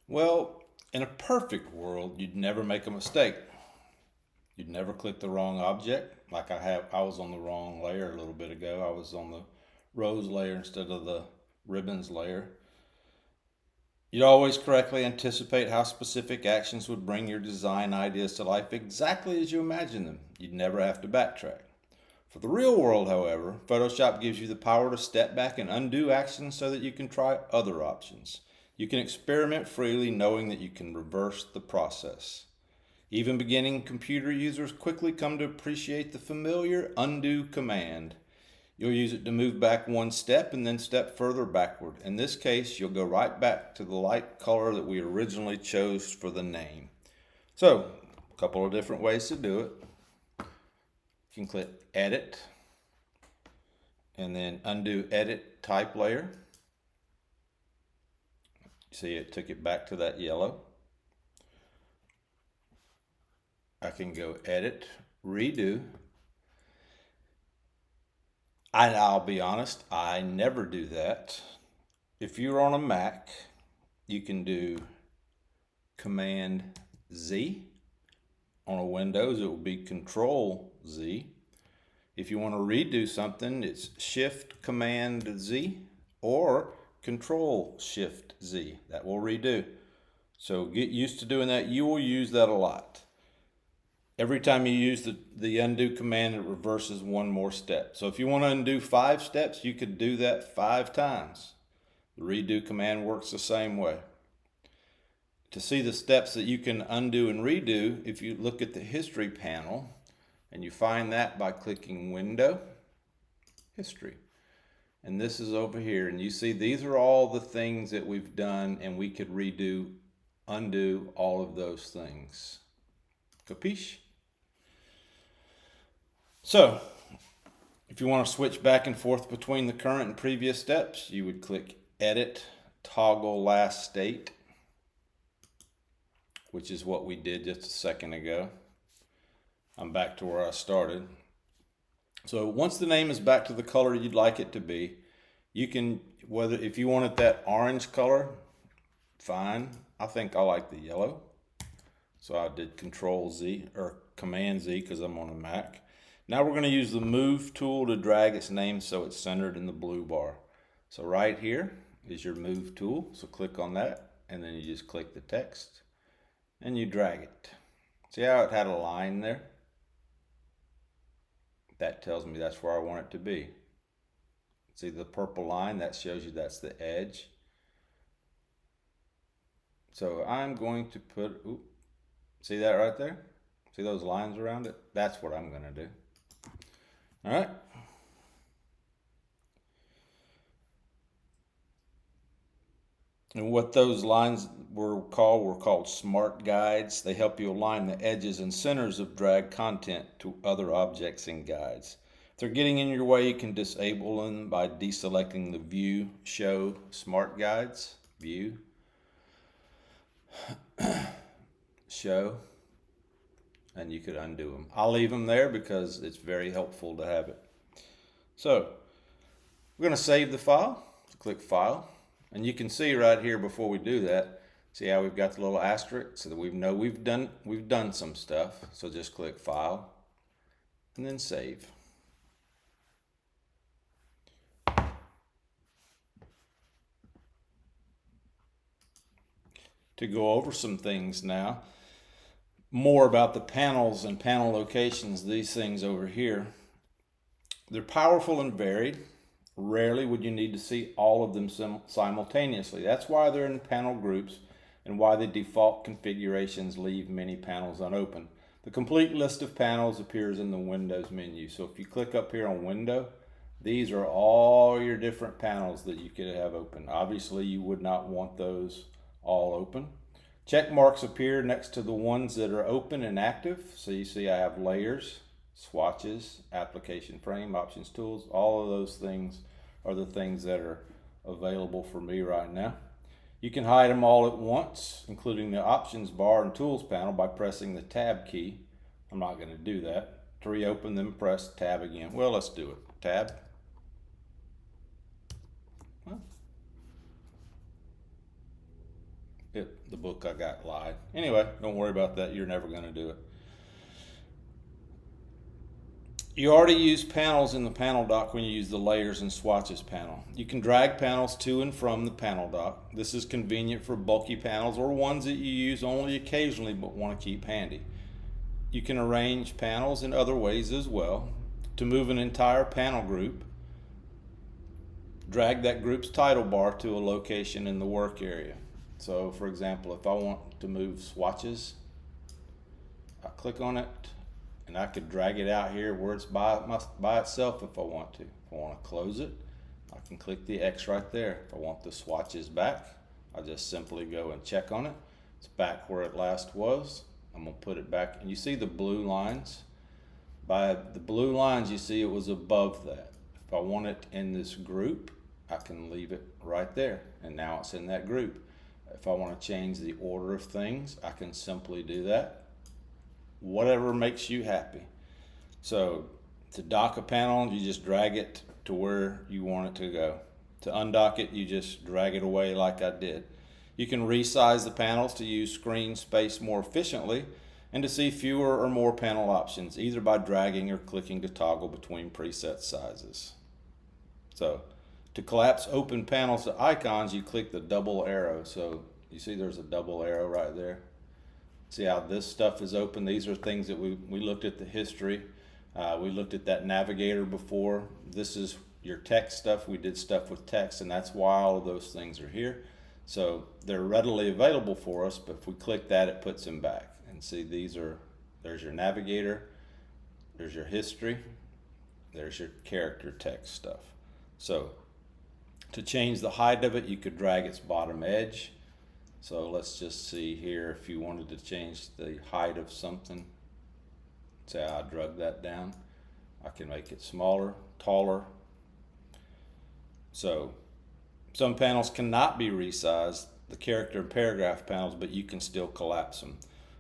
Well, in a perfect world, you'd never make a mistake. You'd never click the wrong object. Like I was on the wrong layer a little bit ago. I was on the rose layer instead of the ribbons layer. You'd always correctly anticipate how specific actions would bring your design ideas to life exactly as you imagine them. You'd never have to backtrack. For the real world, however, Photoshop gives you the power to step back and undo actions so that you can try other options. You can experiment freely knowing that you can reverse the process. Even beginning computer users quickly come to appreciate the familiar undo command. You'll use it to move back one step and then step further backward. In this case, you'll go right back to the light color that we originally chose for the name. So, a couple of different ways to do it. You can click Edit and then Undo Edit Type Layer. See, it took it back to that yellow. I can go Edit, Redo. I'll be honest, I never do that. If you're on a Mac, you can do Command Z. On a Windows, it will be Control Z. If you want to redo something, it's Shift Command Z or Control Shift Z. That will redo. So get used to doing that. You will use that a lot. Every time you use the undo command, it reverses one more step. So if you want to undo 5 steps, you could do that 5 times. The redo command works the same way. To see the steps that you can undo and redo, if you look at the history panel, and you find that by clicking Window, History. And this is over here, and you see these are all the things that we've done, and we could undo all of those things. Capiche? So, if you want to switch back and forth between the current and previous steps, you would click Edit, Toggle Last State, which is what we did just a second ago. I'm back to where I started. So once the name is back to the color you'd like it to be, you can, if you wanted that orange color, fine. I think I like the yellow. So I did Control Z or Command Z because I'm on a Mac. Now we're going to use the Move tool to drag its name so it's centered in the blue bar. So right here is your Move tool. So click on that and then you just click the text and you drag it. See how it had a line there? That tells me that's where I want it to be. See the purple line? That shows you that's the edge. So I'm going to put, see that right there? See those lines around it? That's what I'm going to do. All right. And what those lines were called smart guides. They help you align the edges and centers of drag content to other objects and guides. If they're getting in your way, you can disable them by deselecting the View, Show, Smart Guides. View, Show, and you could undo them. I'll leave them there because it's very helpful to have it. So we're going to save the file. Click File. And you can see right here before we do that, see how we've got the little asterisk so that we know we've done some stuff. So just click File and then Save. To go over some things now, more about the panels and panel locations, these things over here. They're powerful and varied. Rarely would you need to see all of them simultaneously. That's why they're in panel groups and why the default configurations leave many panels unopened. The complete list of panels appears in the Windows menu. So if you click up here on Window, these are all your different panels that you could have open. Obviously, you would not want those all open. Check marks appear next to the ones that are open and active. So you see I have layers, swatches, application frame, options, tools. All of those things are the things that are available for me right now. You can hide them all at once, including the options bar and tools panel, by pressing the tab key. I'm not going to do that. To reopen them, press tab again. Well, let's do it. Tab. Well, The book I got lied. Anyway, don't worry about that. You're never going to do it. You already use panels in the panel dock when you use the layers and swatches panel. You can drag panels to and from the panel dock. This is convenient for bulky panels or ones that you use only occasionally but want to keep handy. You can arrange panels in other ways as well. To move an entire panel group, drag that group's title bar to a location in the work area. So for example, if I want to move swatches, I click on it, and I could drag it out here where it's by itself if I want to. If I want to close it, I can click the X right there. If I want the swatches back, I just simply go and check on it. It's back where it last was. I'm going to put it back, and you see the blue lines? By the blue lines, you see it was above that. If I want it in this group, I can leave it right there, and now it's in that group. If I want to change the order of things, I can simply do that. Whatever makes you happy. So to dock a panel, you just drag it to where you want it to go. To undock it, you just drag it away like I did. You can resize the panels to use screen space more efficiently and to see fewer or more panel options, either by dragging or clicking to toggle between preset sizes. So to collapse open panels to icons, you click the double arrow. So you see there's a double arrow right there. See how this stuff is open? These are things that we looked at the history. We looked at that navigator before. This is your text stuff. We did stuff with text, and that's why all of those things are here. So they're readily available for us, but if we click that, it puts them back. And see, there's your navigator, there's your history, there's your character text stuff. So to change the height of it, you could drag its bottom edge. So let's just see here, if you wanted to change the height of something, say I drug that down, I can make it smaller, taller. So some panels cannot be resized, the character and paragraph panels, but you can still collapse them.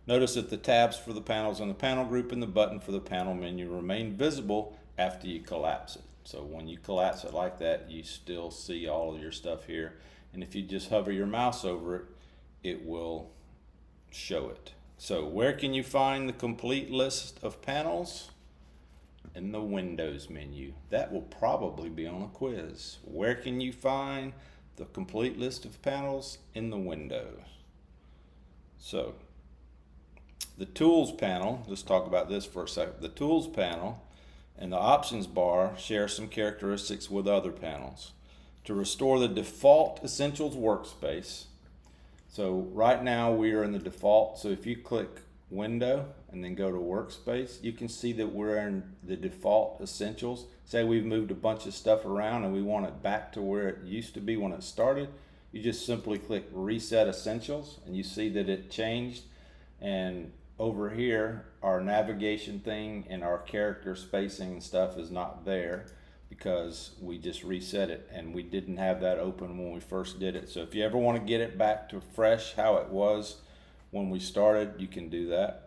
Notice that the tabs for the panels in the panel group and the button for the panel menu remain visible after you collapse it. So when you collapse it like that, you still see all of your stuff here. And if you just hover your mouse over it, it will show it. So where can you find the complete list of panels? In the Windows menu. That will probably be on a quiz. Where can you find the complete list of panels? In the Windows. So the Tools panel, let's talk about this for a second. The Tools panel and the Options bar share some characteristics with other panels. To restore the default Essentials workspace, so right now we are in the default, so if you click Window and then go to Workspace, you can see that we're in the default Essentials. Say we've moved a bunch of stuff around and we want it back to where it used to be when it started. You just simply click Reset Essentials and you see that it changed. And over here, our navigation thing and our character spacing and stuff is not there, because we just reset it and we didn't have that open when we first did it. So if you ever want to get it back to fresh how it was when we started, you can do that.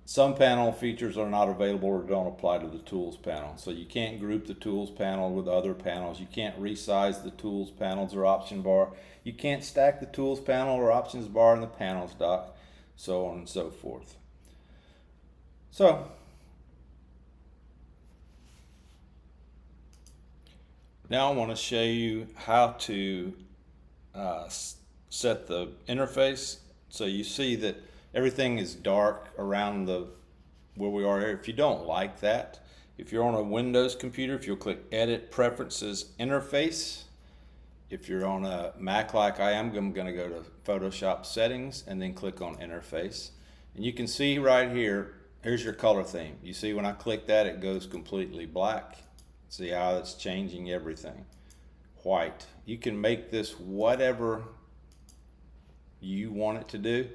Some panel features are not available or don't apply to the Tools panel. So you can't group the Tools panel with other panels. You can't resize the Tools panels or Option bar. You can't stack the Tools panel or Options bar in the Panels dock, so on and so forth. So now I want to show you how to set the interface. So you see that everything is dark around where we are here. If you don't like that, if you're on a Windows computer, if you'll click Edit Preferences Interface. If you're on a Mac like I am, I'm going to go to Photoshop Settings and then click on Interface. And you can see right here, here's your color theme. You see when I click that, it goes completely black. See how it's changing everything. White. You can make this whatever you want it to do.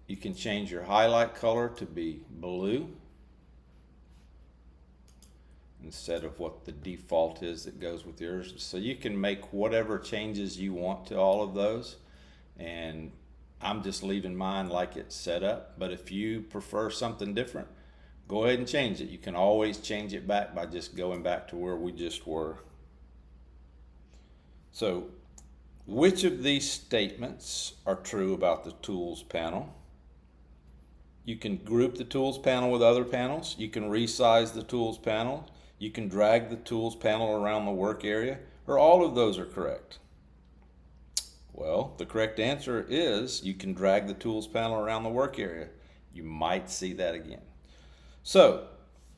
You can change your highlight color to be blue instead of what the default is that goes with yours. So you can make whatever changes you want to all of those. And I'm just leaving mine like it's set up. But if you prefer something different, go ahead and change it. You can always change it back by just going back to where we just were. So Which of these statements are true about the tools panel? You can group the tools panel with other panels. You can resize the tools panel. You can drag the tools panel around the work area, or all of those are correct. Well, the correct answer is you can drag the tools panel around the work area. You might see that again. So,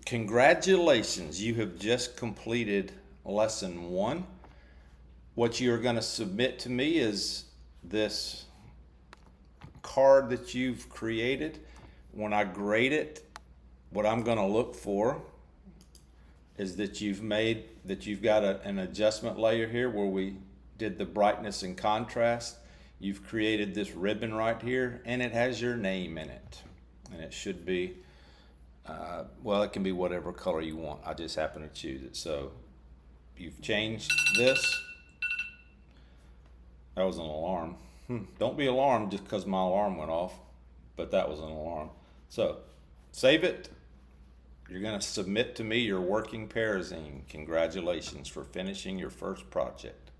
congratulations, you have just completed lesson 1. What you're going to submit to me is this card that you've created. When I grade it, what I'm going to look for is that you've got an adjustment layer here where we did the brightness and contrast. You've created this ribbon right here, and it has your name in it. And it should be, well, it can be whatever color you want. I just happen to choose it. So you've changed this. That was an alarm. Don't be alarmed just because my alarm went off, but that was an alarm. So save it. You're going to submit to me your working Parazine. Congratulations for finishing your first project.